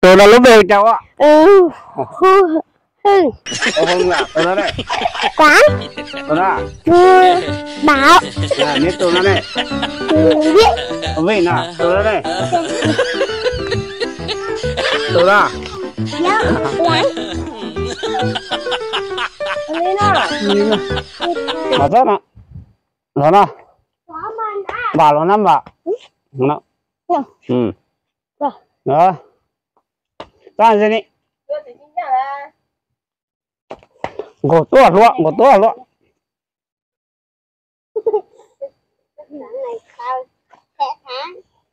Tôi là lúc về cháu ạ. Hưng. Hưng là tôi đó đây. Quán. Tôi đó. Bảo. À, biết tôi đó đây. Biết. Vì nào, tôi đó đây. Tôi đó. Quán. Mà rất ạ. Đó nào. Bảo nó năm vào. Nó. Ừ. Rồi. Ra gì đi. Ngồi tua luôn, ngồi tua luôn.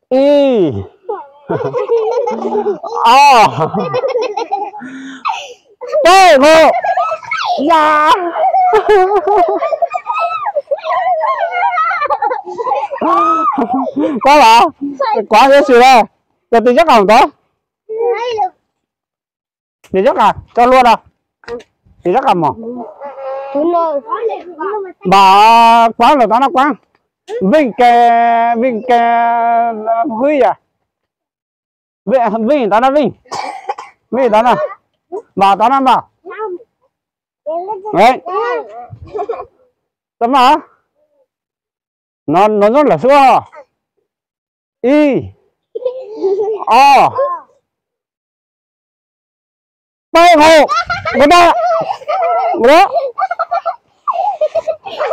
Y. Đây ngô. Dạ. Có là quá dễ xỉu đây. Giờ tí chắc không có. Tí chắc à? Cho luôn à? Tí chắc cầm à? Bà quán là nó quán. Vinh kè Huy à? Vinh tao nó Vinh. Vinh tao nó. Bà tao nó bà. Đấy. Tấm hả? Nó rất là xua. Y. O. Tây hồ. Cái đó.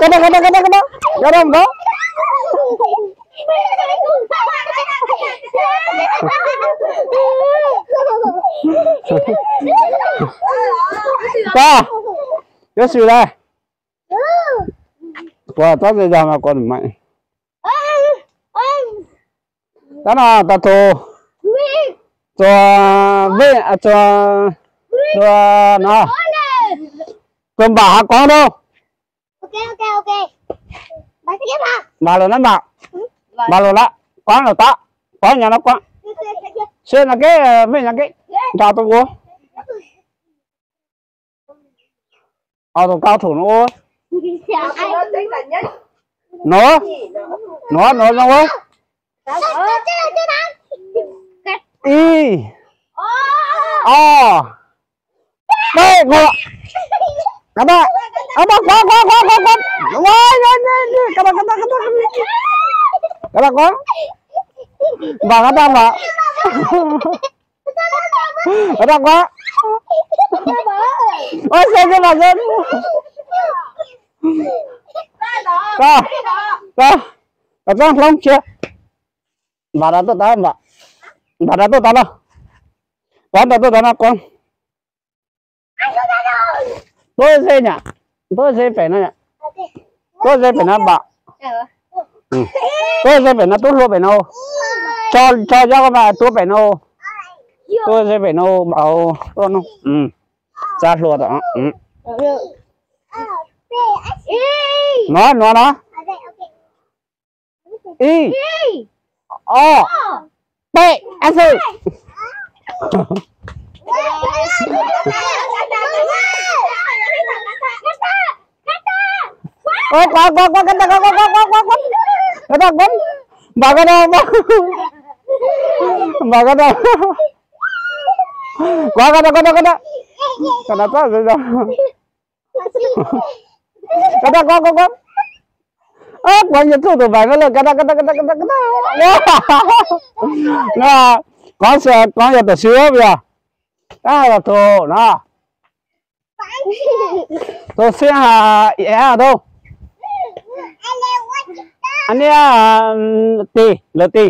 Cái đó. Cái đó. Cái đó không có. Qua. Cái gì đây? Qua tao bây giờ mà còn mạnh. Đó là tao thù. Cho nó. Con bà có đâu? Ok. Bà sẽ giúp hả? Bà là nó bảo. Bà là đó. Quán là ta. Quán nhà nó quán. Xuyên là cái bên là cái. Chào tôi cô. Tôi cao thủ nó ơi. Nó ơi. Y. O. Đây ngồi. Các bạn. Các bạn có. Đúng rồi. Các bạn có. Và các bạn mà. Các bạn có. Ôi xem cho bà dân. Có không chưa? Bà đã tốt đó bà. Bà đã tốt đó đâu. Con đã tốt đó con. Tôi sẽ nhỉ. Tôi sẽ phải nó nhỉ. Tôi sẽ phải nó bà. Tôi sẽ phải nó tốt luôn phải nó. Cho các bà tốt phải nó. Tôi sẽ phải nó bảo tốt nó. Ra luôn đó. Nó. Y. O. P. S. Quá cái ta quấn bà cái đâu bà cái đâu quá cái đó có rồi cái đó có bao nhiêu thu tụi bạn nó lên cái đó nó có giờ tụi xíu bây giờ đó là tụi nó tôi sẽ à đâu anh ấy tì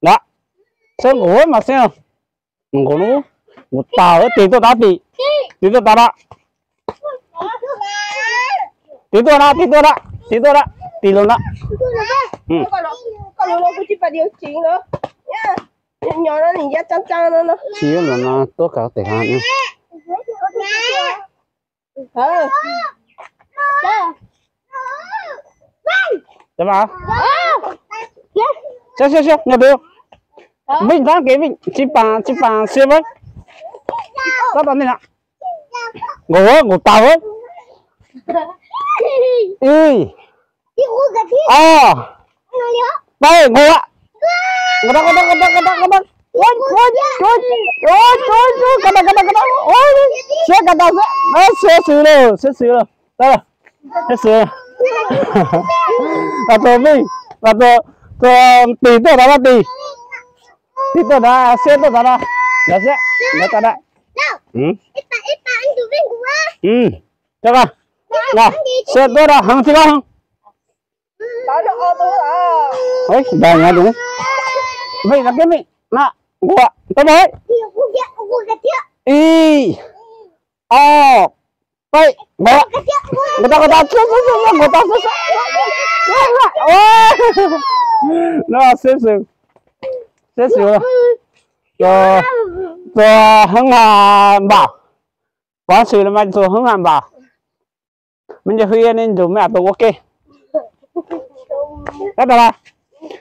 đó xem ngủ mà xem ngủ nó một tàu tì tôi đó tì tôi đó tì luôn đó còn nó cũng chỉ phải điều chỉnh nữa nhá nhỏ nó nhìn ra trắng nó chỉ là nó tốt cả thể hạn nhá Dạ bà. Xem, ngồi được. Mình ra cái mình chip bà xem với. Đó tao đi nào. Ngủ tàu ấy. Y. Đây, ngủ ạ. Ngồi đó. Xét xử rồi. Đây. Xét xử. Và tôi mình và tôi tì tôi đó là tì tôi đó xét tôi đó là xét nó ta đây. Ít bà anh tụi mình cũng á. Cho con nào xét tôi đó hăng thì không Đó nó ô tô đó. ôi đây nghe đúng vậy là cái mình nè của tôi đấy y vậy bỏ người ta nó xét xử cho hưng hà bảo quá xử là mà cho hưng hà bảo mìnhจะคุยnên dùng mẹ tôi ok rất là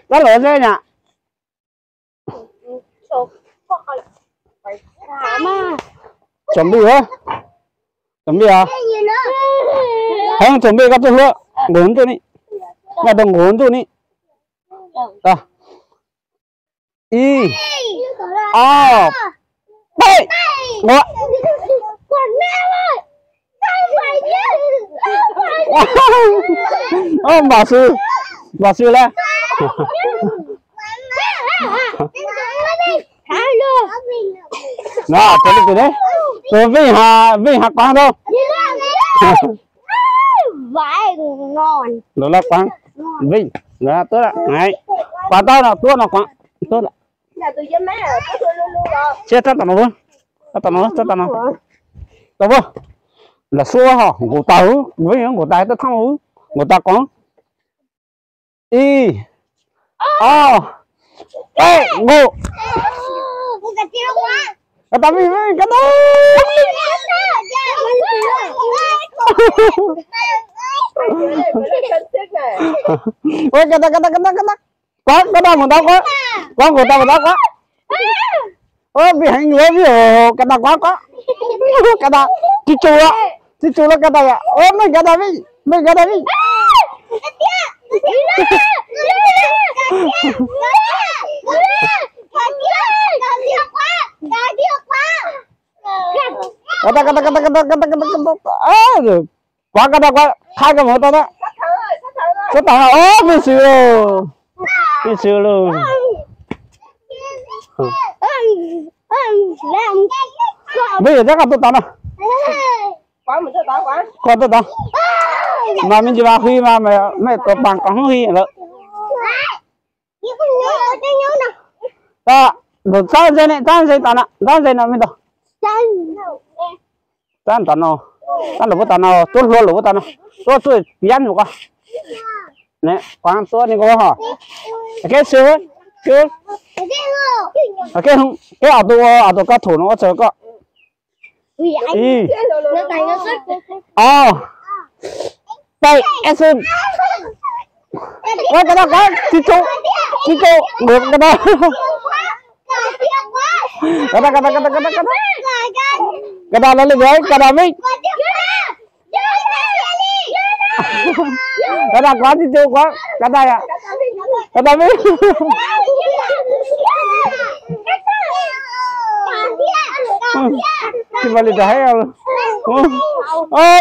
rất là dễ nhỉ chuẩn bị hả chuẩn bị à không chuẩn bị các thứ nữa ngốn tôi đi mà đừng ngốn tôi đi à y đây ngọ bà sư lên nào chuẩn bị đấy tôi với hạt quán đâu vãi ngon đó là quán vinh đó tốt ạ này quán tao là tốt là quán tốt ạ Nhà tôi với má là tôi luôn rồi. chết tất cả nó luôn tất cả nó đâu vô là xua hả của tao với những của tài tôi thăm của ta có y ê ngô cái tao bị cái đó ôi cái đó có đâu của tao có của tao có ôi bị hành người ví dụ cái đó có cái đó chị chú là cái đó à ôi mấy cái đó đi quá cái đó quá hai cái một tao đó cái tao ố bị xìu luôn bây giờ chắc là tôi tao nào Quán mình cho tao quán. con tôi tao mà mình chỉ vào khi mà mày có bằng có huy rồi đó được sao dây này tao dây nào mình đâu tao nào lục tao nào tôi luôn lục tao nào tôi biến được không nè quán tôi này có hả cái xưa cái ở tôi có thủ nó chờ có y đây em xin cái đó có chị chú được cái đó cái đó là lấy cái đó mình cái đó quá chị chú quá cái đây à cái đó mình thì mà đi thấy không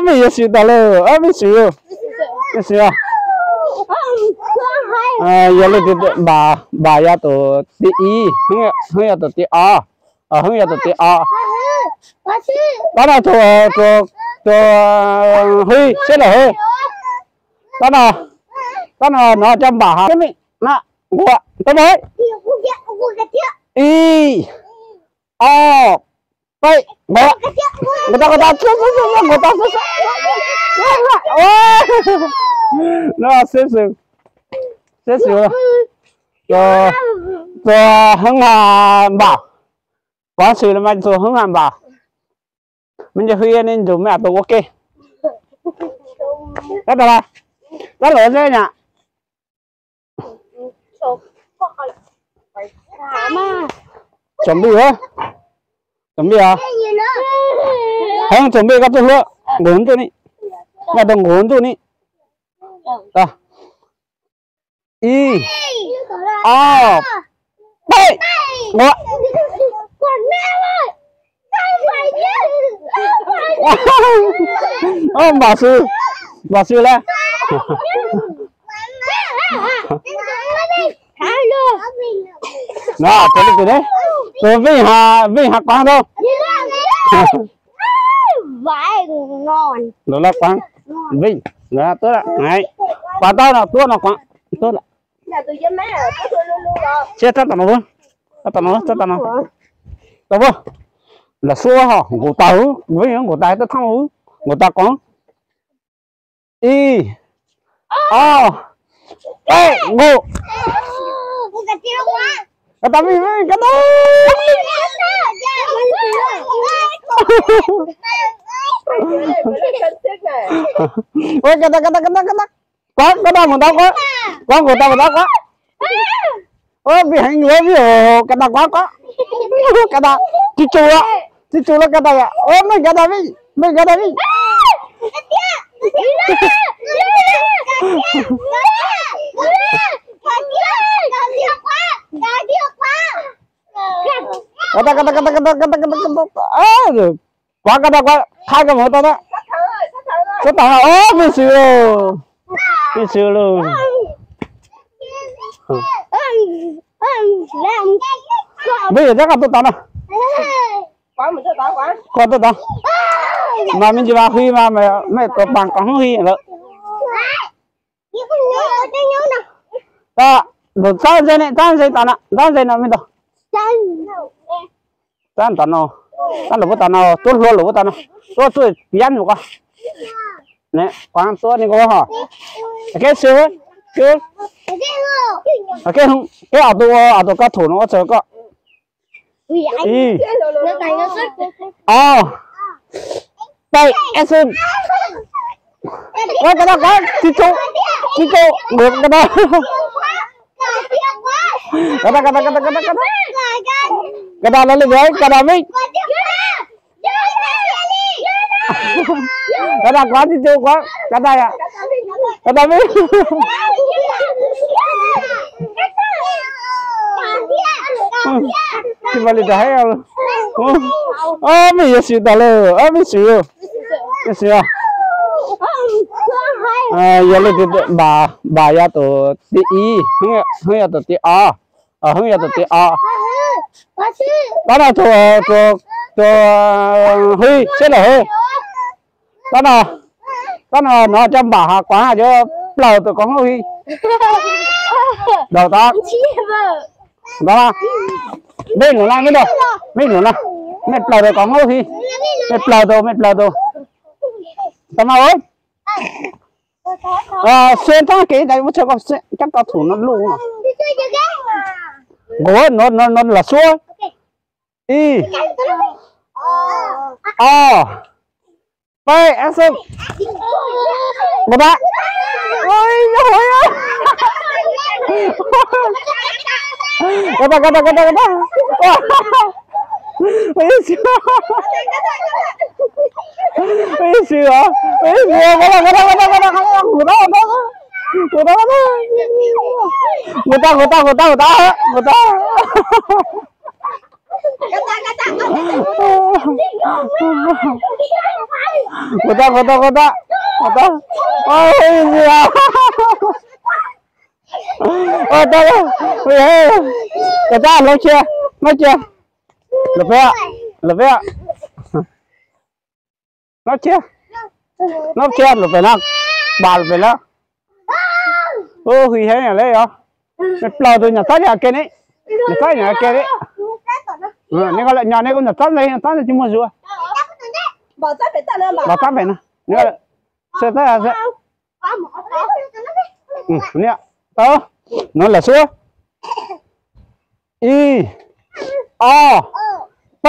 mình giờ xíu ta luôn mình xíu giờ lên thì bà ya tổ tí y không ya tổ tí a không ya tổ tí a đó là huy sẽ là huy đó là nó trong bà hả cái nè của tôi mới y vậy bỏ người ta nó xét xử cho hưng hà bảo quá xử là mà cho hưng hà bảo mìnhจะคุยnên dùng mẹ tôi ok rất là dễ nhỉ chuẩn bị hả chuẩn bị à không chuẩn bị các thứ nữa ngốn tôi đi mà đừng ngốn tôi đi à y đây Ngộ. Còn mẹ ơi. Sao phải nhá. Ô bà sư lên. Nó cho đi đấy. Tôi vì hà quán đâu. Vãi ngon. Đó là quán. Vinh. Đó tốt ạ. Này. Quán tao là tốt là quán. Tốt ạ. Nhà tôi với má rồi, tôi luôn rồi. Chết tất cả nó luôn. Tất cả nó. Đâu vô. Là xua hả? Ngủ tao. Với những ngủ tài tôi thăm hú. Ngủ ta có. Y. Ê, ngủ. Cái tiêu quá. Cái tao cái đó. Ôi cái đó. Có đâu mà đâu có. Có của tao quá. Ôi bị hành người với cái đó có. Cái đó chị chú là cái đó ạ. Ôi mấy cái đó đi. Cái quá cái đó quá hai cái một tao đó. Cái tao ô mình xưa luôn. Bây giờ chắc là tôi tao nào. Quá mình cho tao quá. Con tôi tao. Mà mình chỉ vào khi mà mày có bằng có huy nữa. Ta, được sao dây này, tao dây tao nào mình đâu. Tao tao nào, tao lục tao nào, tôi luôn lục tao nào, tôi biến một con. Nè, quán tôi này có hả? Cái xưa, cái không, cái ở tôi có thủ nó chờ có. Ý. Đây, em xin. Ôi cái đó có, chị chú, được cái đó. Cái đó nó lên đấy, cái đó mới. Cái đó có chị chú có, cái đây à. Cái đó mới. Chị vào lên đấy không? Mình yêu xíu tao lên, mình xíu. Giờ lên bà ya tổ tí y, không ya tổ tí a, không ya tổ tí a. Đó là huy, chết là huy. Đó là nó trong bà quán là cho lầu tụi con huy. Đầu ta. Đó là bên nữa này đâu, mệt lầu tụi con huy, mệt lầu tụi. Tao nào ơi. Xuyên thang cái đấy mới cho con chắc cao thủ nó luôn à. Gỗ nó là xua. Y. Đây em xem. Một bạn. Ôi ôi ơi. Cái đó. Mấy xưa người ta ôi gì à ôi đây người ta nói chưa lập về nó chưa lập về nó bà lập về nó ô thì thế này lấy không cái lò tôi nhà tát nhà kia đấy nhà tát nhà kia đấy nếu có lại nhà này cũng nhà tát là chỉ mua rùa Bảo tát phải tát nữa bà tát phải nè nếu là sẽ tát là sẽ nè nó là số y p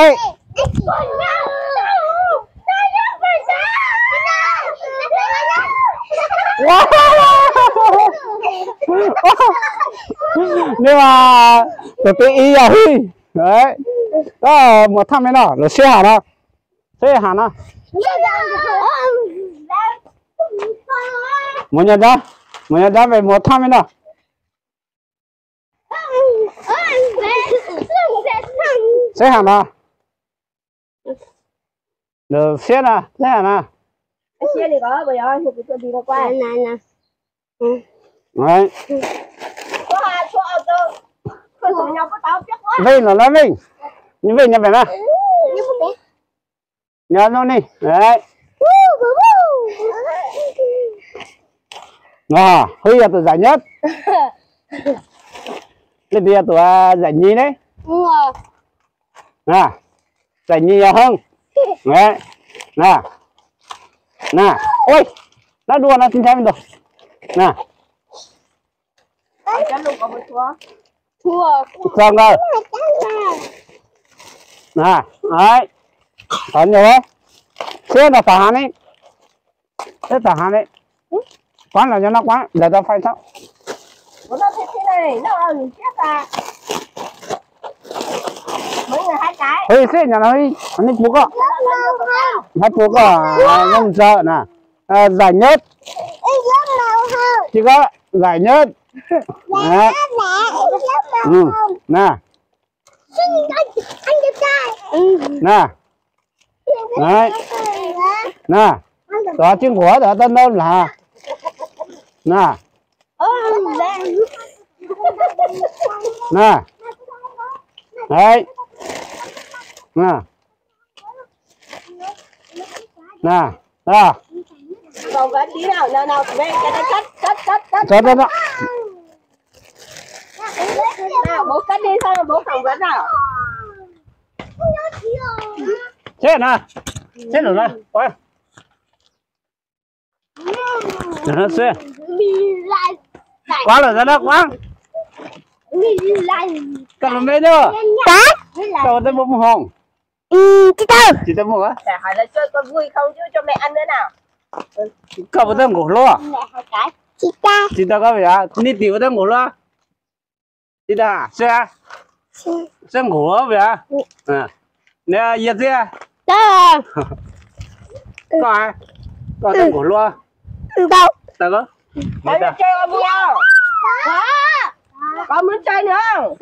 nhưng mà tôi y à huy đấy đó một thăm ấy nào là xe hả nó một nhà ra về một thăm ấy nào Xe hẳn à? Được xe nè, xe hẳn à? Cái xe này có bây giờ thì tôi đi nó qua. Nè nè. Đấy. Có hai số ô tô. Con tụi nhau có tao chắc quá. Vinh nó lên Vinh. Như Vinh nhập về nè. Nhớ nó đi. Đấy. À, Huy là tụi giải nhất. Lên đi là tụi giải nhì đấy. Nè. Giải nhì là hơn. Đấy. Nè. Nè. Ôi. Nó đùa nó xin xem được. Nè. Cái lúc có một thua. Xong rồi. Nè. Đấy. Còn nhiều đấy. Xe là tả hàn ấy. Xe tả hàn ấy. Quán là cho nó quán. Để tao phai sao. Nó thế này. Nó là mình chết à. Mấy người hai cái. Huy xe nhà nó Huy. Anh ấy phú có. Hai phú có. Không sợ nè. Giải nhất. Chỉ có giải nhất. Đấy. Nè. Nè. Đấy. Nè. Đó chuyện của đó tên đâu là. Nè. Nè. Đấy. Nè. Nè. Đó. Còn cái tí nào nào về cái này cắt. Cho tên đó. Nào bố cắt đi xong rồi bố phỏng vấn nào. Chết nè. Chết rồi nè. Quay. Nó xe. Quá là ra đó quá. Cầm làm bên nữa. Cầm tên bông hồng. Chị tên bông á. Để hỏi là chơi có vui không chứ cho mẹ ăn nữa nào. Cầm tên ngủ luôn. Chị ta có vẻ nít tiểu tên ngủ luôn. Chị ta xe. Xe ngủ vậy. Nè nhiệt xe. Có ai? Có tên ngủ luôn. Ta có. Con muốn chơi con mua không? Con muốn chơi nữa không?